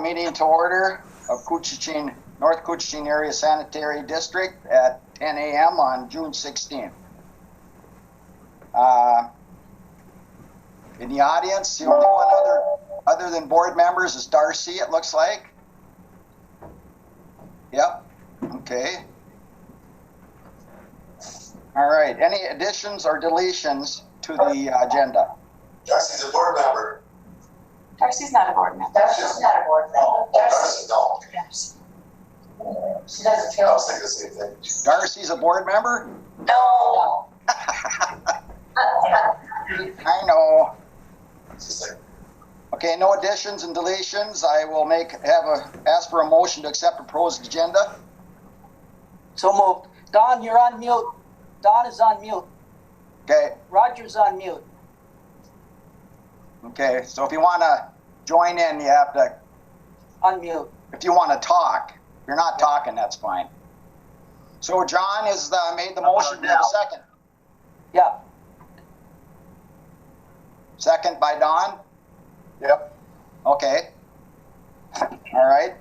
meeting to order of Koochiching, North Koochiching Area Sanitary District at 10 a.m. on June 16th. In the audience, the only one other than board members is Darcy, it looks like. Yep, okay. All right, any additions or deletions to the agenda? Darcy's a board member. Darcy's not a board member. Darcy's not a board member. No, Darcy, no. Yes. She doesn't I feel. was thinking the same thing. Darcy's a board member? No. I know. It's just like, Okay, no additions and deletions. I will ask for a motion to accept the proposed agenda. So moved. Don, you're on mute. Don is on mute. Okay, Roger's on mute. okay. So if you want to join in, you have to. Unmute. If you want to talk, if you're not talking, that's fine. So John has made the motion. Do you have a second? Yeah. Second by Don? yep. Okay. All right.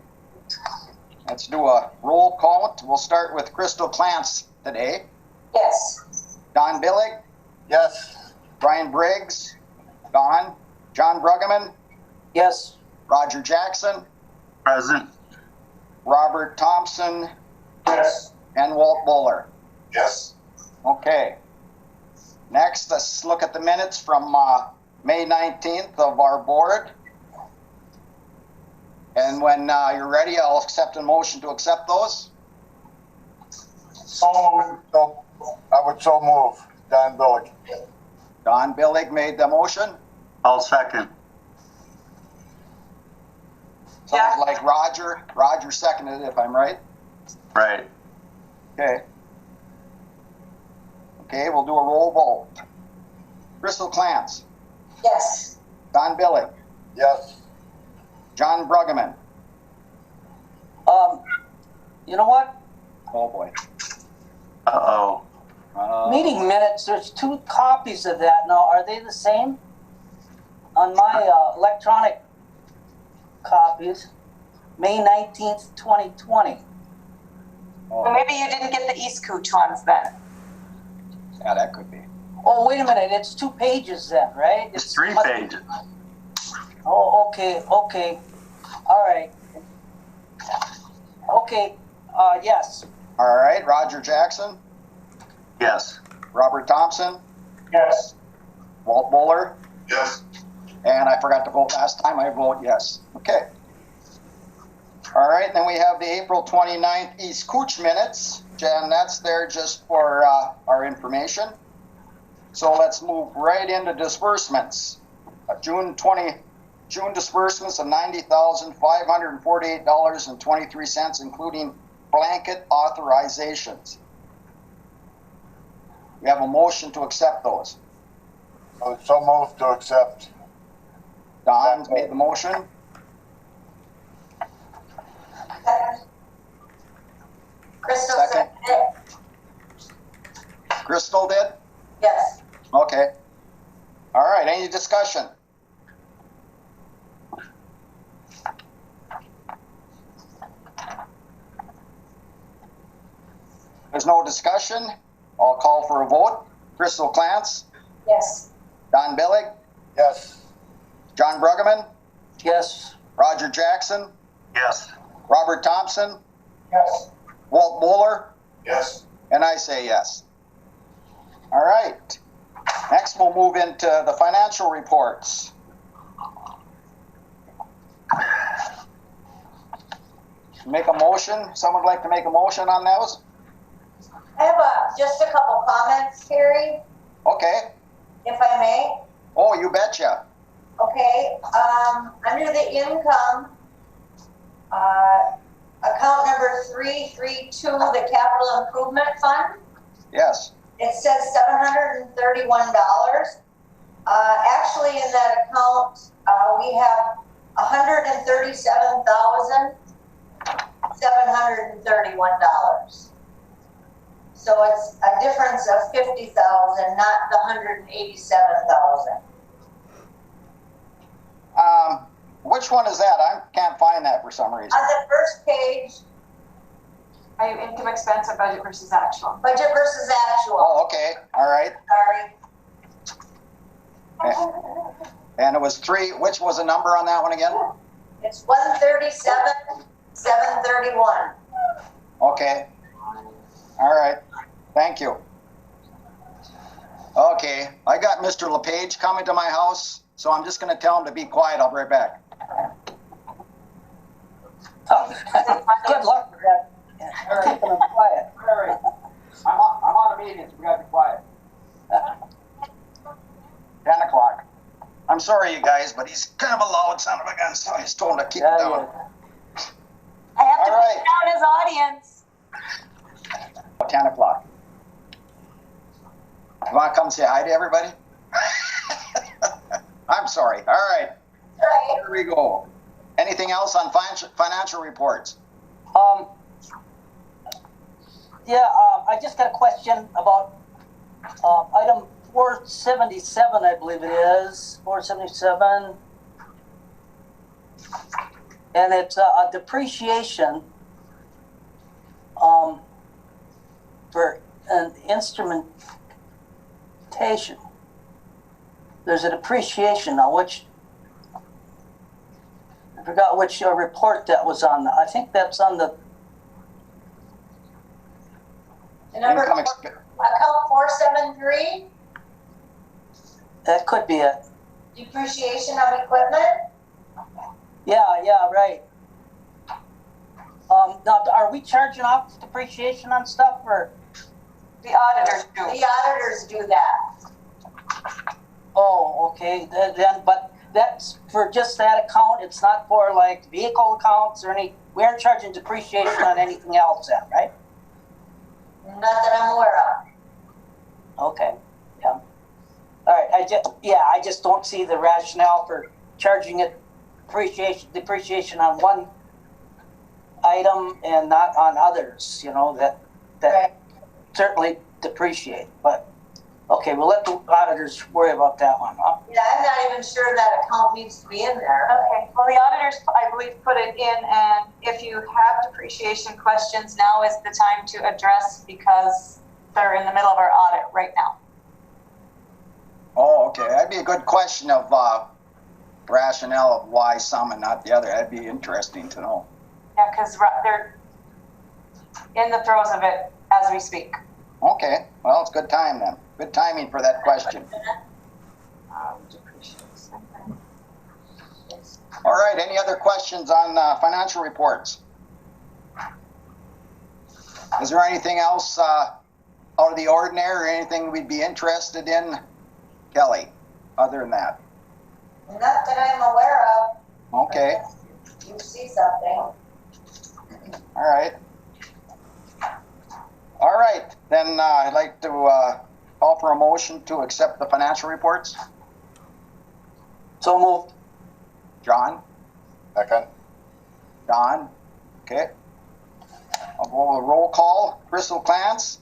Let's do a roll call. We'll start with Crystal Clance today. Yes. Don Billig, Yes. Brian Briggs, Don, John Bruggeman, Yes. Roger Jackson, Present. Robert Thompson, Yes. and Walt Buller. Yes. Okay. Next, let's look at the minutes from May 19th of our board. And when you're ready, I'll accept a motion to accept those. So I would so move. Don Billick. Don Billig made the motion. I'll second. Sounds like Roger. Roger seconded it, if I'm right. Right. Okay. Okay, we'll do a roll vote. Crystal Clance, Yes. Don Billig, Yes. John Bruggeman. You know what? Oh boy. Uh-oh. Meeting minutes, there's 2 copies of that now. Are they the same? On my electronic copies, May 19th, 2020. Well, Oh, maybe you didn't get the East Cooch ones then. yeah, that could be. Oh, wait a minute. It's 2 pages then, right? It's 3 pages. Oh, okay, okay. All right. Okay, yes. All right, Roger Jackson, Yes. Robert Thompson, Yes. Walt Buller, Yes. and I forgot to vote last time. I vote yes. Okay. All right, then we have the April 29th East Cooch minutes, and that's there just for our information. So let's move right into disbursements. June disbursements of $90,548.23, including blanket authorizations. We have a motion to accept those. So moved to accept. Don's made the motion. Second. Crystal Second. seconded. Crystal did? Yes. Okay. All right, any discussion? There's no discussion. I'll call for a vote. Crystal Clance, Yes. Don Billig, Yes. John Bruggeman, Yes. Roger Jackson, Yes. Robert Thompson, Yes. Walt Buller, Yes. and I say yes. All right. Next, we'll move into the financial reports. Make a motion. Someone would like to make a motion on those? I have just a couple comments, Terry, Okay. if I may. Oh, you betcha. Okay, under the income, account number 332, the capital improvement fund, Yes. it says $731. Actually, in that account, we have $137,731. So it's a difference of 50,000, not the 187,000. Which which one is that? I can't find that for some reason. On the first page, Are you income expense or budget versus actual? budget versus actual. Oh, okay, all right. Sorry. And it was 3, which was the number on that one again? It's 137, 731. Okay. All right, thank you. Okay, I got Mr. LePage coming to my house, so I'm just gonna tell him to be quiet. I'll be right back. Good luck with that. Keeping them quiet. All right. I'm on a meeting, so we gotta be quiet. 10 o'clock. I'm sorry, you guys, but he's kind of a loud son of a gun, so I just told him to keep it down. I have to All put right. down his audience. 10 o'clock. You want to come say hi to everybody? I'm sorry. All right. Right. Here we go. Anything else on financial reports? I just got a question about item 477, I believe it is, 477. And it's a depreciation for an instrumentation. There's a depreciation now, which I forgot which report that was on. I think that's on the The number, Income account exp- 473, that could be it. depreciation of equipment. Yeah, right. Now, are we charging off depreciation on stuff, or? The auditors do. The auditors do that. Oh, okay. Then, but that's for just that account. It's not for like vehicle accounts or any. We aren't charging depreciation on anything else, then, right? Not that I'm aware of. Okay. Yeah. All right. I just don't see the rationale for charging it depreciation on one item and not on others. You know that Right. certainly depreciate, but okay, we'll let the auditors worry about that one. Huh? Yeah, I'm not even sure that account needs to be in there. Okay, well, the auditors, I believe, put it in, and if you have depreciation questions, now is the time to address because they're in the middle of our audit right now. Oh, okay. That'd be a good question of rationale of why some and not the other. That'd be interesting to know. Yeah, because they're in the throes of it as we speak. Okay. Well, it's good time then. Good timing for that question. All right. Any other questions on financial reports? Is there anything else out of the ordinary or anything we'd be interested in, Kelly, other than that? Not that I'm aware of. Okay. You see something. All right. All right. Then I'd like to call for a motion to accept the financial reports. So moved. John? Second. Don? Okay. I'll go with a roll call. Crystal Clance?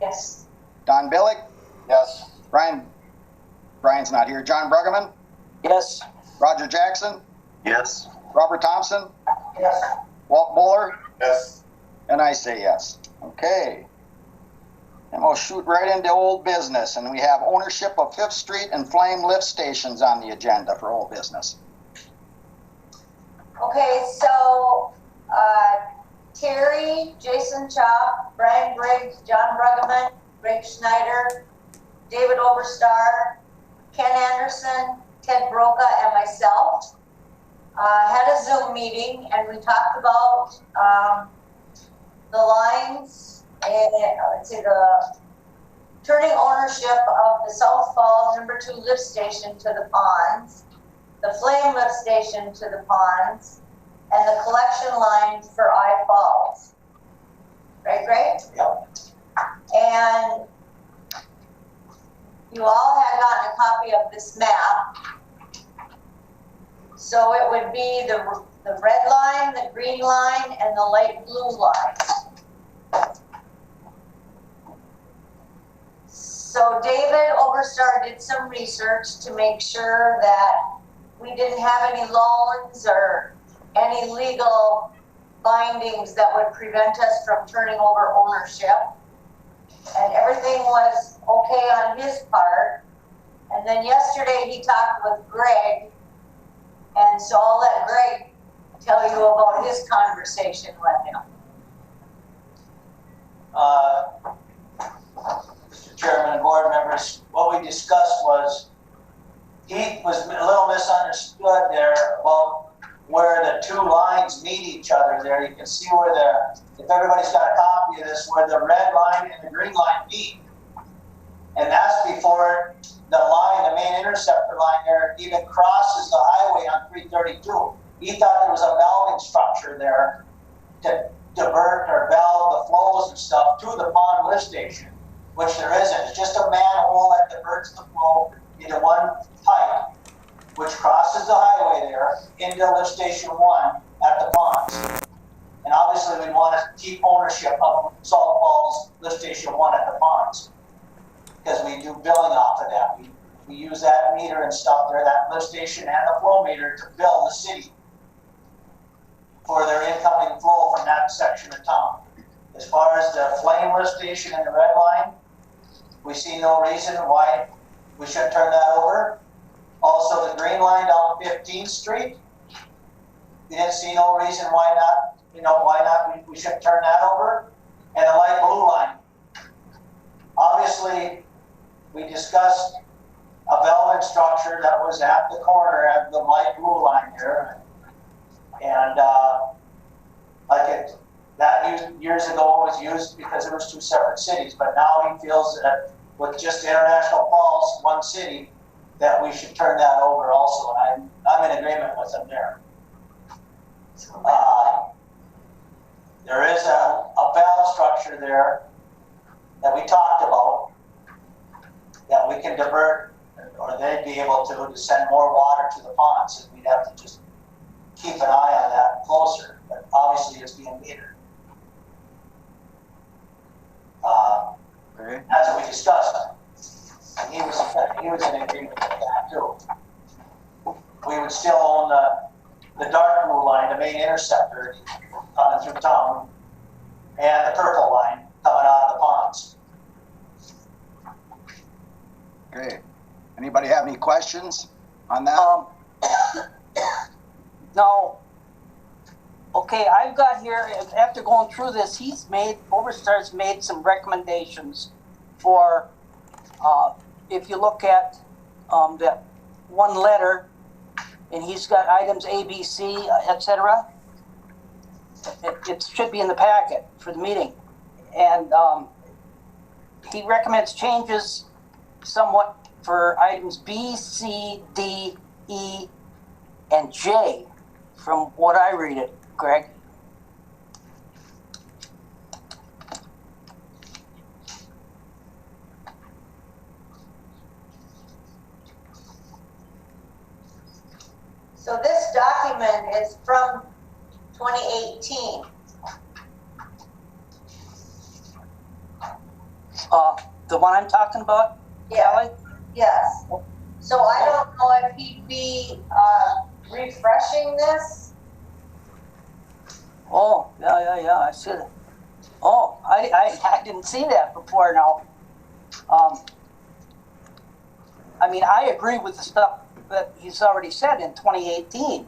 Yes. Don Billick? Yes. Brian's not here. John Bruggeman? Yes. Roger Jackson? Yes. Robert Thompson? Yes. Walt Buller? Yes. And I say yes. Okay. And we'll shoot right into old business. And we have ownership of 5th Street and Flame lift stations on the agenda for old business. Okay, so Terry, Jason Chop, Brian Briggs, John Bruggeman, Greg Schneider, David Oberstar, Ken Anderson, Ted Broca, and myself had a Zoom meeting, and we talked about the lines and let's see, the turning ownership of the South Falls #2 lift station to the ponds, the Flame lift station to the ponds, and the collection line for I Falls. Right, Greg? Yep. And you all had gotten a copy of this map. So it would be the red line, the green line, and the light blue line. So David Oberstar did some research to make sure that we didn't have any loans or any legal bindings that would prevent us from turning over ownership. And everything was okay on his part. And then yesterday he talked with Greg, and so I'll let Greg tell you about his conversation with him. Mr. Chairman and board members, what we discussed was he was a little misunderstood there about where the two lines meet each other there. You can see where if everybody's got a copy of this, where the red line and the green line meet. And that's before the line, the main interceptor line there, even crosses the highway on 332. He thought there was a valving structure there to divert or valve the flows and stuff to the pond lift station, which there isn't. It's just a manhole that diverts the flow into one pipe, which crosses the highway there into lift station 1 at the ponds. And obviously we want to keep ownership of Salt Falls lift station 1 at the ponds, because we do billing off of that. We use that meter and stuff there, that lift station and the flow meter, to bill the city for their incoming flow from that section of town. As far as the flame lift station and the red line, we see no reason why we should turn that over. Also, the green line down 15th Street, we didn't see no reason why not, we should turn that over. And the light blue line. Obviously, we discussed a valving structure that was at the corner of the light blue line here. And years ago was used because it was two separate cities, but now he feels that with just International Falls, one city, that we should turn that over also, and I'm in agreement with him there. There is a valve structure there that we talked about that we can divert, or they'd be able to send more water to the ponds, and we'd have to just keep an eye on that closer, but obviously it's being metered. That's what we discussed. And he was in agreement with that too. We would still own the dark blue line, the main interceptor coming through town, and the purple line coming out of the ponds. Okay. Anybody have any questions on that? No. Okay, I've got here, after going through this, Overstar's made some recommendations for, if you look at that one letter, and he's got items A, B, C, etc. It should be in the packet for the meeting. And he recommends changes somewhat for items B, C, D, E, and J, from what I read it, Greg. So this document is from 2018. The one I'm talking about? Yeah. Kelly? Yes. So I don't know if he'd be refreshing this. Oh, yeah, I see that. Oh, I didn't see that before now. I mean, I agree with the stuff that he's already said in 2018.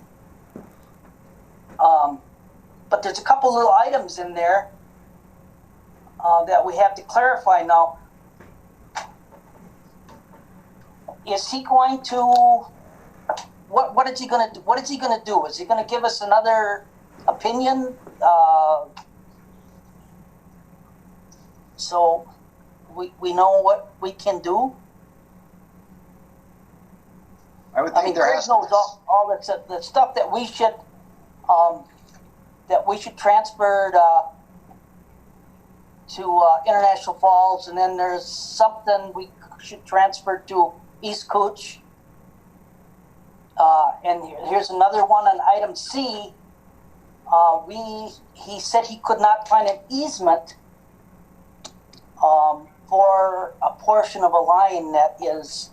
But there's a couple little items in there that we have to clarify now. Is he going to, what is he going to do? What is he going to do? Is he going to give us another opinion? So we know what we can do? I would think there Greg has to knows all the stuff that we should transfer to International Falls, and then there's something we should transfer to East Cooch. And here's another one on item C. He said he could not find an easement for a portion of a line that is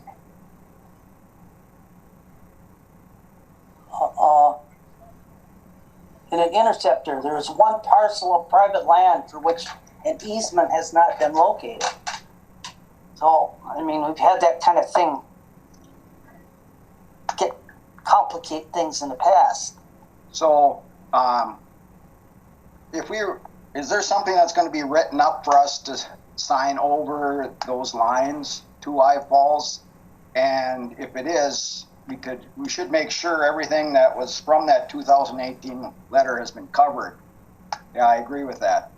in an interceptor, there is one parcel of private land for which an easement has not been located. So, I mean, we've had that kind of thing complicate things in the past. So, is there something that's going to be written up for us to sign over those lines to I Falls? And if it is, we should make sure everything that was from that 2018 letter has been covered. Yeah, I agree with that,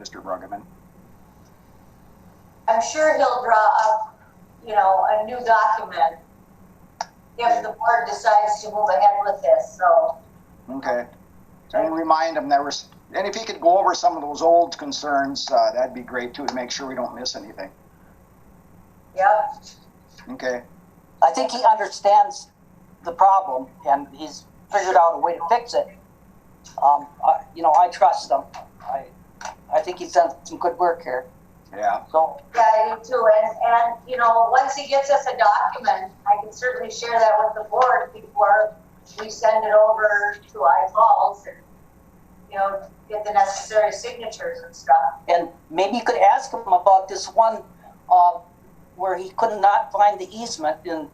Mr. Bruggeman. I'm sure he'll draw up, a new document if the board decides to move ahead with this, so. Okay. And remind him and if he could go over some of those old concerns, that'd be great too, to make sure we don't miss anything. Yep. Okay. I think he understands the problem and he's figured out a way to fix it. I trust him. I think he's done some good work here. Yeah. So. Yeah, I do too. And once he gets us a document, I can certainly share that with the board before we send it over to I Falls and, get the necessary signatures and stuff. And maybe you could ask him about this one where he could not find the easement in.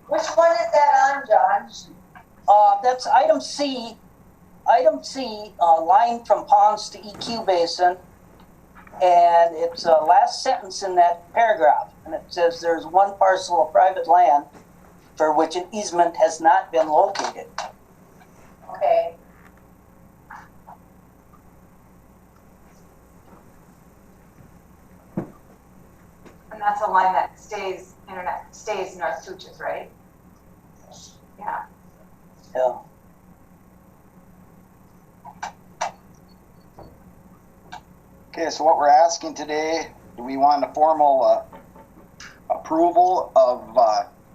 Which one is that on, John? That's item C. Item C, line from ponds to EQ basin. And it's the last sentence in that paragraph. And it says there's one parcel of private land for which an easement has not been located. Okay. And that's a line that stays North Koochiching, right? Yeah. Yeah. Okay, so what we're asking today, do we want a formal approval of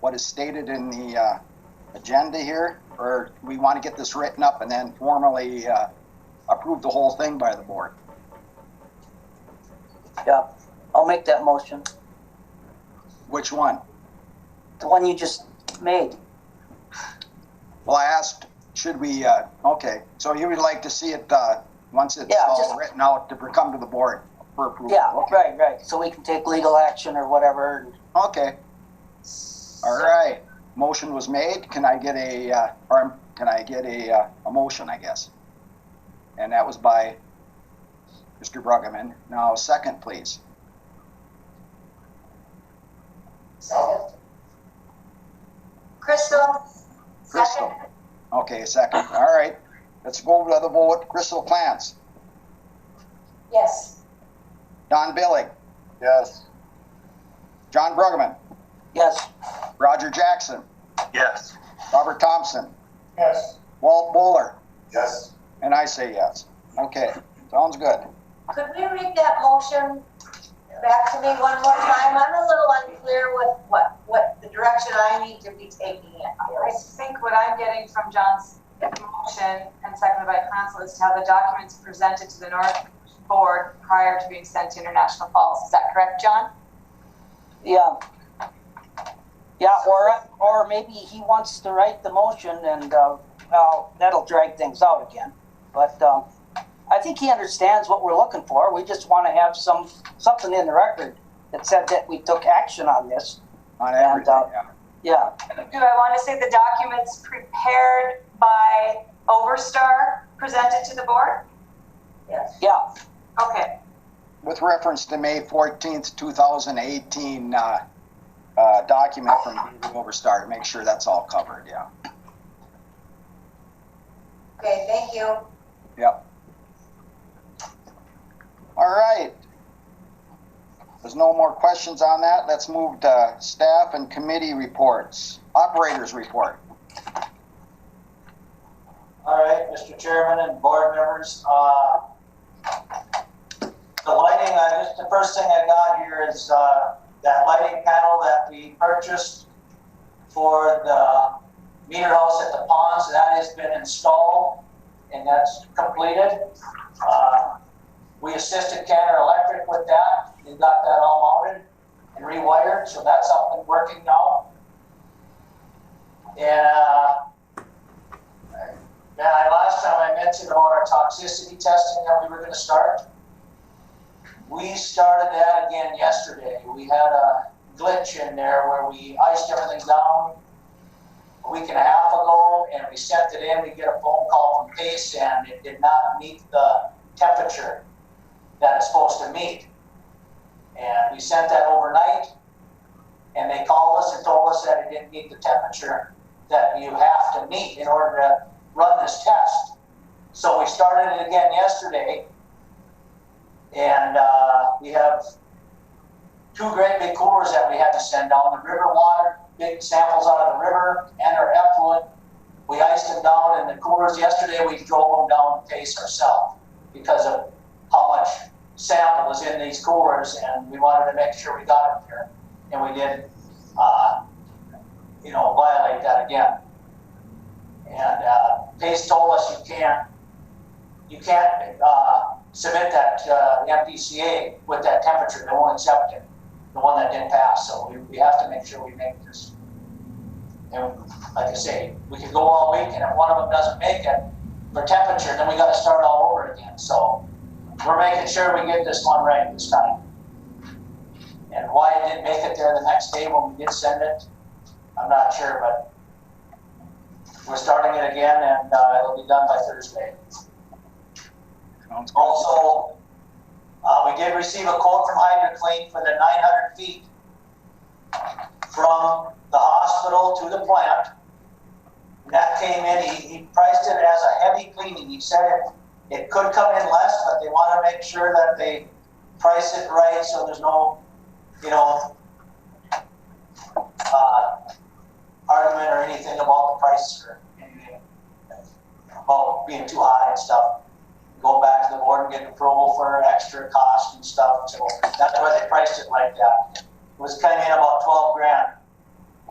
what is stated in the agenda here? Or do we want to get this written up and then formally approve the whole thing by the board? Yeah. I'll make that motion. Which one? The one you just made. Well, I asked, should we, okay, so you would like to see it once it's all written out to come to the board for approval? Yeah, okay. right. So we can take legal action or whatever. Okay. All right. Motion was made. Can I get a motion, I guess? And that was by Mr. Bruggeman. Now, second, please. Second. Crystal. Crystal. Second. Okay, second. All right. Let's go over to the vote. Crystal Clance. Yes. Don Billig. Yes. John Bruggeman. Yes. Roger Jackson. Yes. Robert Thompson. Yes. Walt Bowler. Yes. And I say yes. Okay. Sounds good. Could we read that motion back to me one more time? I'm a little unclear with what the direction I need to be taking it. I think what I'm getting from John's motion and seconded by council is to have the documents presented to the North Board prior to being sent to International Falls. Is that correct, John? Yeah. Yeah, or maybe he wants to write the motion and, that'll drag things out again. But I think he understands what we're looking for. We just want to have something in the record that said that we took action on this. On everything, Yeah. Do I want to say the documents prepared by Overstar presented to the board? Yes. Yeah. Okay. With reference to May 14th, 2018 document from Overstar, to make sure that's all covered, yeah. Okay, thank you. Yep. All right. There's no more questions on that. Let's move to staff and committee reports. Operators report. All right, Mr. Chairman and board members, the lighting, just the first thing I got here is that lighting panel that we purchased for the meter house at the ponds. That has been installed and that's completed. We assisted Canada Electric with that. We got that all mounted and rewired, so that's up and working now. And last time I mentioned about our toxicity testing that we were going to start. We started that again yesterday. We had a glitch in there where we iced everything down a week and a half ago, and we sent it in. We get a phone call from Pace, and it did not meet the temperature that it's supposed to meet. And we sent that overnight, and they called us and told us that it didn't meet the temperature that you have to meet in order to run this test. So we started it again yesterday, and we have 2 great big coolers that we had to send down. The river water, big samples out of the river and our effluent. We iced them down in the coolers. Yesterday we drove them down to Pace ourselves because of how much sample is in these coolers, and we wanted to make sure we got it here. And we did, violate that again. And Pace told us you can't submit that MPCA with that temperature. They won't accept it, the one that didn't pass. So we have to make sure we make this. And like I say, we could go all week, and if one of them doesn't make it for temperature, then we got to start all over again. So we're making sure we get this one right this time. And why it didn't make it there the next day when we did send it, I'm not sure, but we're starting it again, and it'll be done by Thursday. Also, we did receive a quote from HydroClean for the 900 feet from the hospital to the plant. And that came in, he priced it as a heavy cleaning. He said it could come in less, but they want to make sure that they price it right so there's no, argument or anything about the price or anything about being too high and stuff. Go back to the board and get approval for extra cost and stuff. So that's why they priced it like that. It was coming in about 12 grand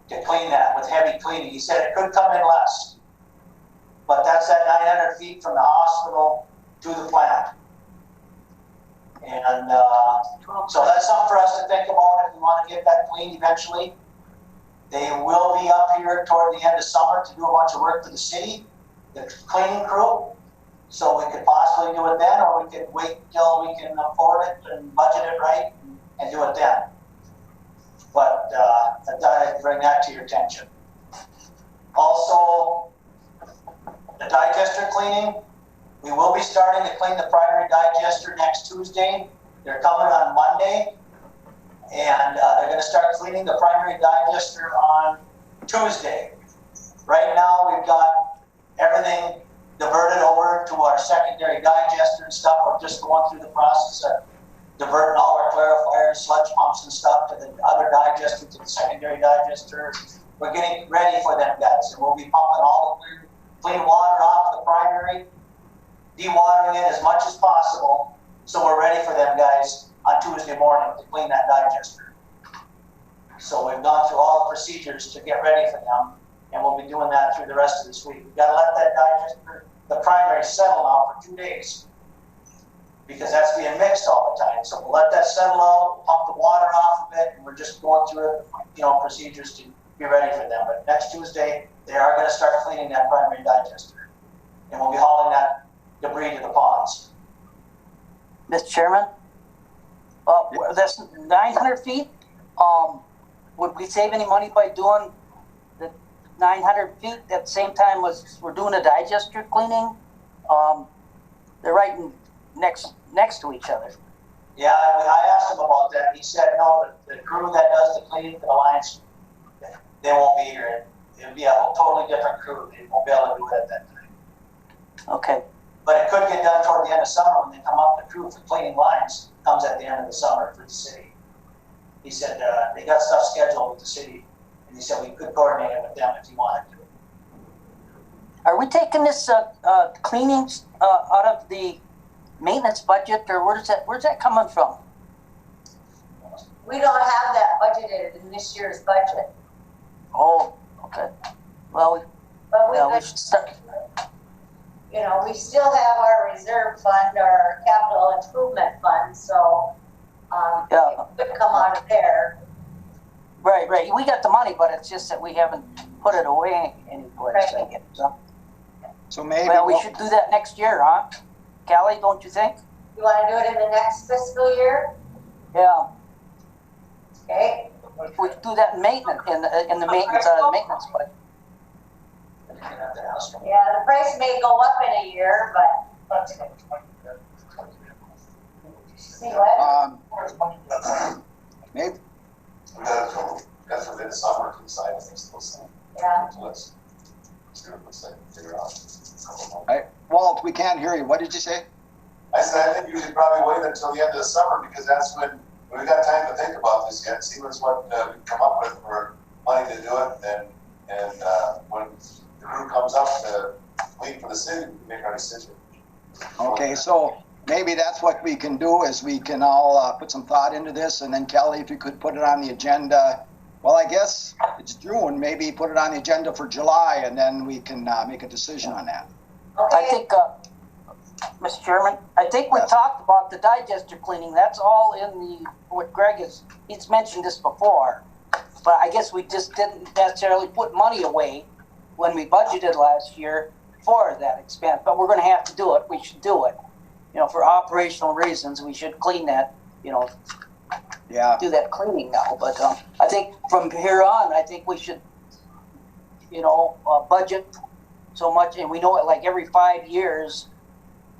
to clean that with heavy cleaning. He said it could come in less, but that's that 900 feet from the hospital to the plant. And so that's something for us to think about if we want to get that cleaned eventually. They will be up here toward the end of summer to do a bunch of work for the city, the cleaning crew. So we could possibly do it then, or we could wait till we can afford it and budget it right and do it then. But I thought I'd bring that to your attention. Also, the digester cleaning. We will be starting to clean the primary digester next Tuesday. They're coming on Monday. And they're going to start cleaning the primary digester on Tuesday. Right now, we've got everything diverted over to our secondary digester and stuff. We're just going through the process of diverting all our clarifiers, sludge pumps and stuff to the other digester, to the secondary digester. We're getting ready for them guys, and we'll be pumping all the clean water off the primary, dewatering it as much as possible, so we're ready for them guys on Tuesday morning to clean that digester. So we've gone through all the procedures to get ready for them, and we'll be doing that through the rest of this week. We've got to let that digester, the primary, settle now for 2 days, because that's being mixed all the time. So we'll let that settle out, pump the water off of it, and we're just going through procedures to be ready for them. But next Tuesday, they are going to start cleaning that primary digester, and we'll be hauling that debris to the ponds. Mr. Chairman, that's 900 feet. Would we save any money by doing the 900 feet at the same time as we're doing a digester cleaning? They're right next to each other. Yeah, I asked him about that. He said, no, the crew that does the cleaning for the lines, they won't be here. It'll be a totally different crew. They won't be able to do it at that time. Okay. But it could get done toward the end of summer when they come up. The crew for cleaning lines comes at the end of the summer for the city. He said they got stuff scheduled with the city, and he said we could coordinate it with them if you wanted to. Are we taking this cleaning out of the maintenance budget, or where's that coming from? We don't have that budgeted in this year's budget. Oh, okay. Well, But we we could, should start. we still have our reserve fund, our capital improvement fund, so Yeah. it could come out of there. Right. We got the money, but it's just that we haven't put it away anyplace. Right. I guess. So. So maybe. Well, we should do that next year, huh? Callie, don't you think? You wanna do it in the next fiscal year? Yeah, Okay, we could do that in maintenance, in the maintenance, maintenance budget. yeah, the price may go up in a year, but. See what? Maybe. That's within the summer to decide if it's still same. Yeah. So let's see what it looks like, figure out. Walt, we can't hear you. What did you say? I said, I think you should probably wait until the end of the summer because that's when we've got time to think about this yet, see what we come up with for money to do it, and when the crew comes up to wait for the city, we make our decision. Okay, so maybe that's what we can do is we can all put some thought into this, and then Kelly, if you could put it on the agenda. Well, I guess it's June. Maybe put it on the agenda for July, and then we can make a decision on that. I Okay, think, Mr. Chairman, I think we Yes. talked about the digester cleaning. That's all in what Greg he's mentioned this before. But I guess we just didn't necessarily put money away when we budgeted last year for that expense. But we're gonna have to do it. We should do it. For operational reasons, we should clean that, Yeah. do that cleaning now. But I think from here on, I think we should, budget so much, and we know it like every 5 years,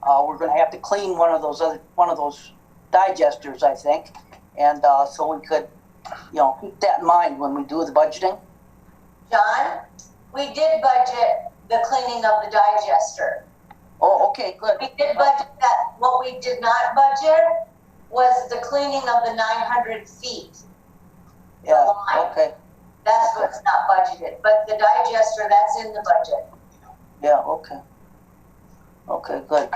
we're going to have to clean one of those digesters, I think, and so we could, keep that in mind when we do the budgeting. John, we did budget the cleaning of the digester. Oh, okay, good. We did budget that. What we did not budget was the cleaning of the 900 feet. Yeah, line. okay, That's what's not budgeted, but the digester, that's in the budget. yeah, okay. Okay, good.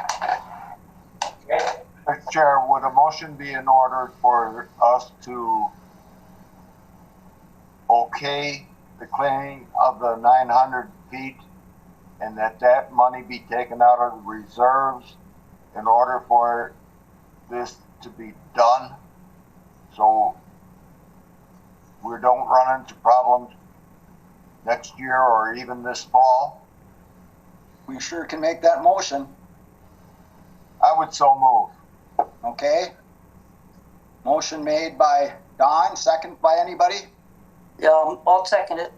Mr. Chair, would a motion be in order for us to okay the cleaning of the 900 feet and that money be taken out of the reserves in order for this to be done? So we don't run into problems next year or even this fall? We sure can make that motion. I would so move. Okay. Motion made by Don, second by anybody? Yeah, I'll second it.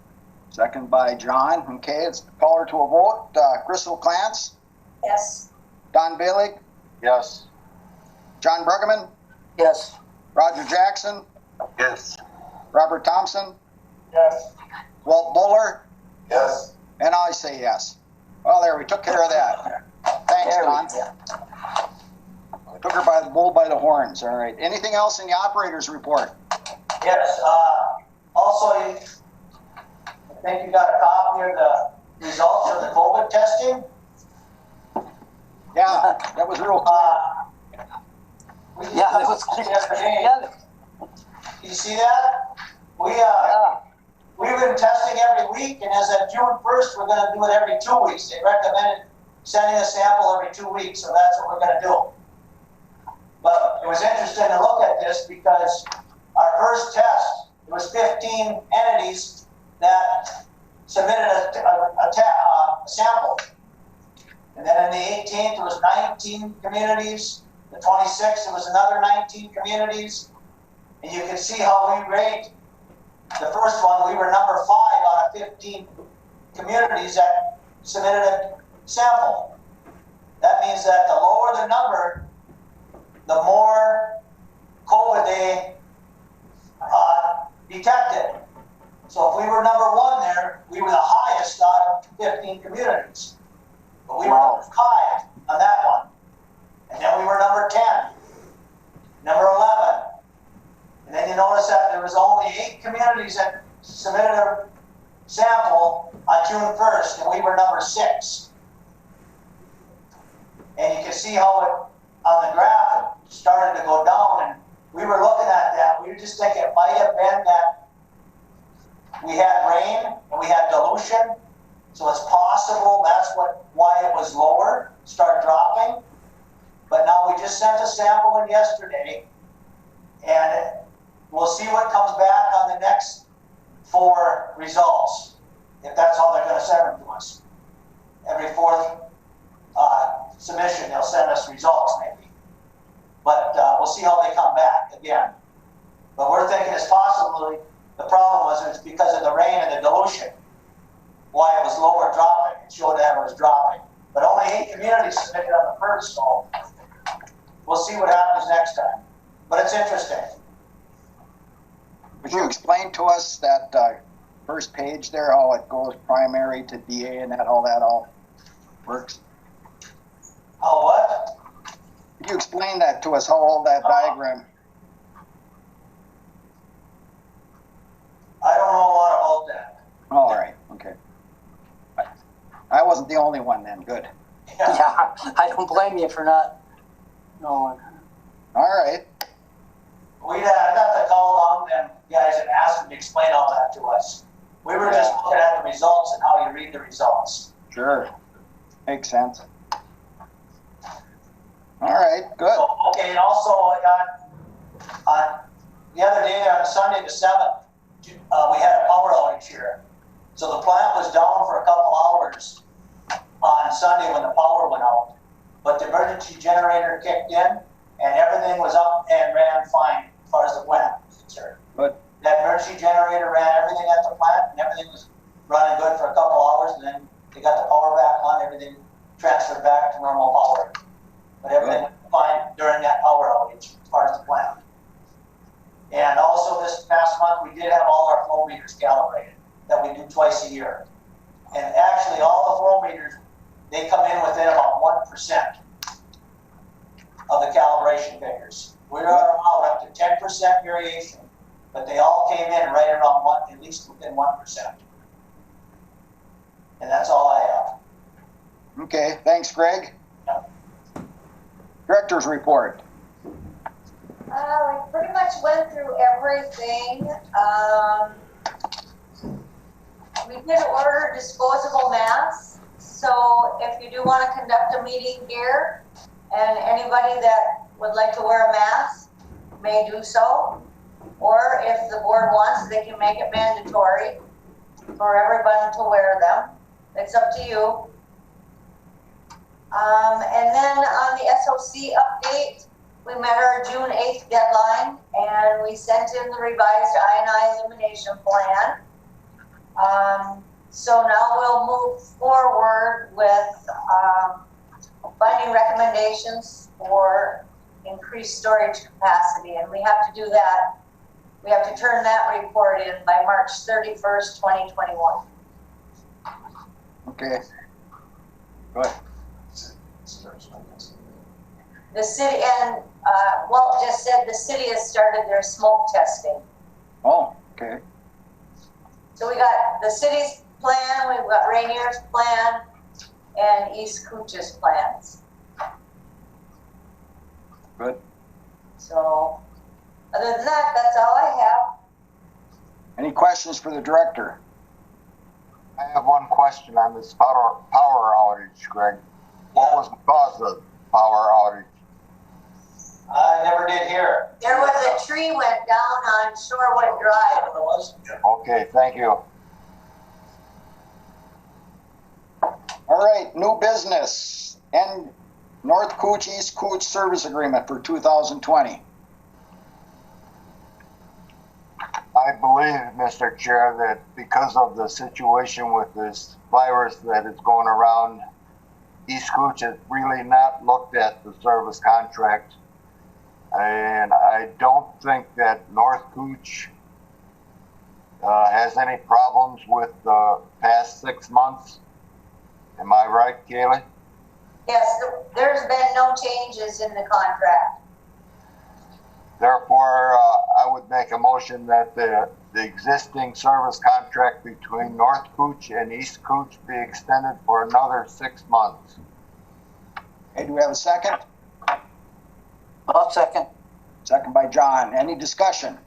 Second by John. Okay, it's call her to a vote. Crystal Clance, Yes. Don Bailey, Yes. John Bruggeman, Yes. Roger Jackson, Yes. Robert Thompson, Yes. Walt Buller, Yes, and I say yes. Well, there, we took care of that. Thanks, There we Don. go. Took her by the bull by the horns. All right. Anything else in the operator's report? Yes, also, I think you got a copy of the results of the COVID testing. Yeah, that was real clear. We just Yeah, that was discussed it the other day. Yeah, You see that? yeah. We've been testing every week, and as of June 1st, we're gonna do it every 2 weeks. They recommended sending a sample every 2 weeks, so that's what we're gonna do. But it was interesting to look at this because our first test, it was 15 entities that submitted a sample. And then in the 18th, it was 19 communities. The 26th, it was another 19 communities. And you can see how we rate. The first one, we were number 5 out of 15 communities that submitted a sample. That means that the lower the number, the more COVID they detected. So if we were number 1 there, we were the highest out of 15 communities. But we were number 5 on that one. And then we were number 10, number 11. And then you notice that there was only 8 communities that submitted a sample on June 1st, and we were number 6. And you can see how it, on the graph, it started to go down, and we were looking at that. We were just thinking it might have been that we had rain and we had dilution, so it's possible that's why it was lower, start dropping. But now we just sent a sample in yesterday, and we'll see what comes back on the next 4 results, if that's how they're going to send them to us. Every 4th see how they come back again. But we're thinking it's possibly the problem was it was because of the rain and the dilution, why it was lower dropping. It showed that it was dropping. But only 8 communities submitted on the first, so we'll see what happens next time. But it's interesting. Would you explain to us that first page there, how it goes primary to DA and how that all works? Oh, what? Could you explain that to us, how all that diagram? I don't know a lot about that. All right, okay. I wasn't the only one then, good. Yeah, I don't blame you for not knowing. All right, I got to call on them guys and ask them to explain all that to us. We were just looking at the results and how you read the results. sure. Makes sense. All right, good. So, okay, and also I got on the other day on Sunday the 7th, we had a power outage here. So the plant was down for a couple hours on Sunday when the power went out. But the emergency generator kicked in and everything was up and ran fine as far as the plant was concerned. Good. That emergency generator ran everything at the plant and everything was running good for a couple hours, and then they got the power back on, everything transferred back to normal power. But everything was fine during that power outage as far as the plant. And also this past month, we did have all our flow meters calibrated that we do twice a year. And actually all the flow meters, they come in within about 1% of the calibration figures. We are allowed up to 10% variation, but they all came in right around at least within 1%. And that's all I have. Okay, thanks, Greg. Director's report. We pretty much went through everything. We did order disposable masks, so if you do want to conduct a meeting here, and anybody that would like to wear a mask may do so, or if the board wants, they can make it mandatory for everyone to wear them. It's up to you. And then on the SOC update, we met our June 8th deadline and we sent in the revised I&I elimination plan. So now we'll move forward with finding recommendations for increased storage capacity, and we have to do that. We have to turn that report in by March 31st, 2021. Okay. Good. The city, and Walt just said the city has started their smoke testing. Oh, okay. So we got the city's plan, we've got Rainier's plan, and East Koochiching's plans. Good. So, other than that, that's all I have. Any questions for the director? I have one question on this power outage, Greg. What was the cause of the power outage? I never did hear. There was a tree went down on Shorewood Drive. It was. Okay, thank you. All right, new business and North Cooch, East Cooch Service Agreement for 2020. I believe, Mr. Chair, that because of the situation with this virus that is going around, East Cooch has really not looked at the service contract. And I don't think that North Cooch has any problems with the past 6 months. Am I right, Kaylee? Yes, there's been no changes in the contract. Therefore, I would make a motion that the existing service contract between North Cooch and East Cooch be extended for another 6 months. Okay, do we have a second? I'll second. Second by John. Any discussion?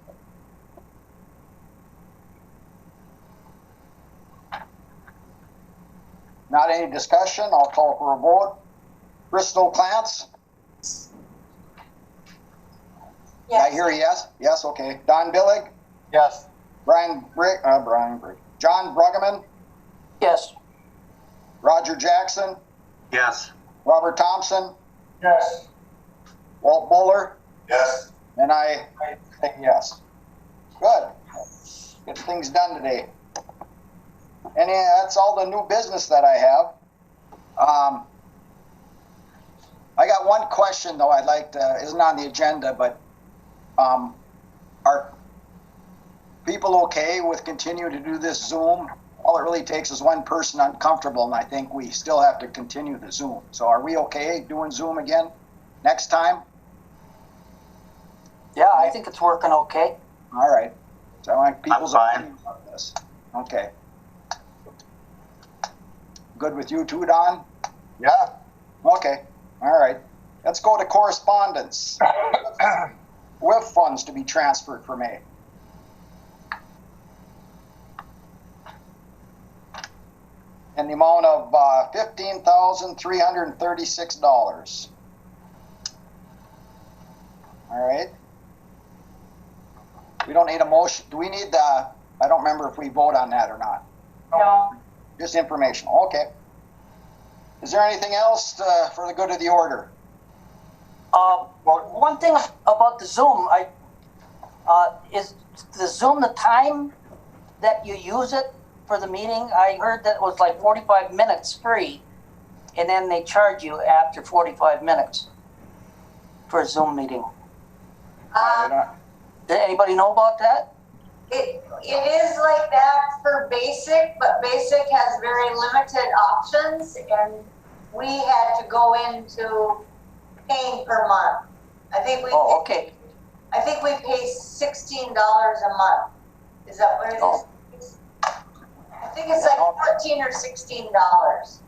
Not any discussion. I'll call for a vote. Bristol Clance? Yes. I hear a yes. Yes, okay. Don Billig? Yes. Brian Brigg? John Bruggeman? Yes. Roger Jackson? Yes. Robert Thompson? Yes. Walt Buller? Yes. And I say yes. Good. Get things done today. And that's all the new business that I have. I got one question though I'd like to, isn't on the agenda, but are people okay with continuing to do this Zoom? All it really takes is one person uncomfortable, and I think we still have to continue the Zoom. So are we okay doing Zoom again next time? Yeah, I think it's working okay. All right. So I like people's I'm fine. opinion about this. Okay. Good with you too, Don? Yeah. Okay. All right. Let's go to correspondence. WIF funds to be transferred for May. In the amount of $15,336. All right. We don't need a motion. Do we need I don't remember if we vote on that or not. No. Just information. Okay. Is there anything else for the good of the order? One thing about the Zoom, is the Zoom the time that you use it for the meeting? I heard that it was like 45 minutes free, and then they charge you after 45 minutes for a Zoom meeting. Did anybody know about that? It is like that for basic, but basic has very limited options, and we had to go into paying per month. I think we. Oh, okay. I think we pay $16 a month. Is that what it is? Oh. I think it's like $14 or $16.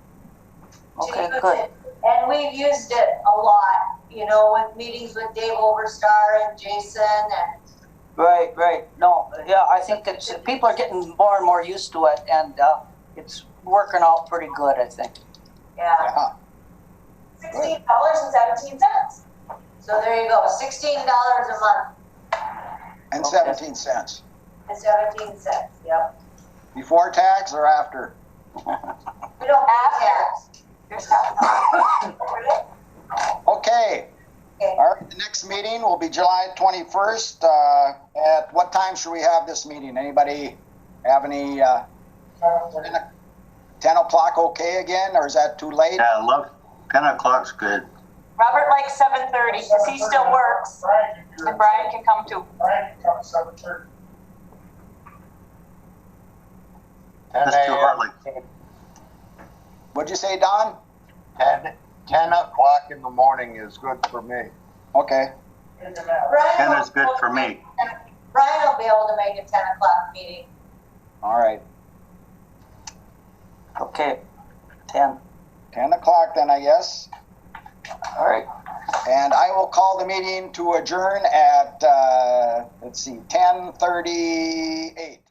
Okay, to use good. it. And we've used it a lot, you know, with meetings with Dave Overstar and Jason and. Right. No, yeah, I think people are getting more and more used to it, and it's working out pretty good, I think. Yeah. $16.17. So there you go, $16 a month And Okay. 17 cents. and 17 cents. Yep. Before tax or after? We don't pay tax. Your stuff. Okay. Okay. All right. The next meeting will be July 21st. At what time should we have this meeting? Anybody have any 10 o'clock okay again, or is that too late? Yeah, 10 o'clock's good. Robert likes 7:30 because he still works, and Brian can come too. Brian can come at 7:30. 10 That's too a.m. early. What'd you say, Don? 10 o'clock in the morning is good for me. Okay. Brian 10 will is good for me. Brian will be able to make a 10 o'clock meeting. All right. Okay, 10. 10 o'clock then, I guess. All right. And I will call the meeting to adjourn at, let's see, 10:38.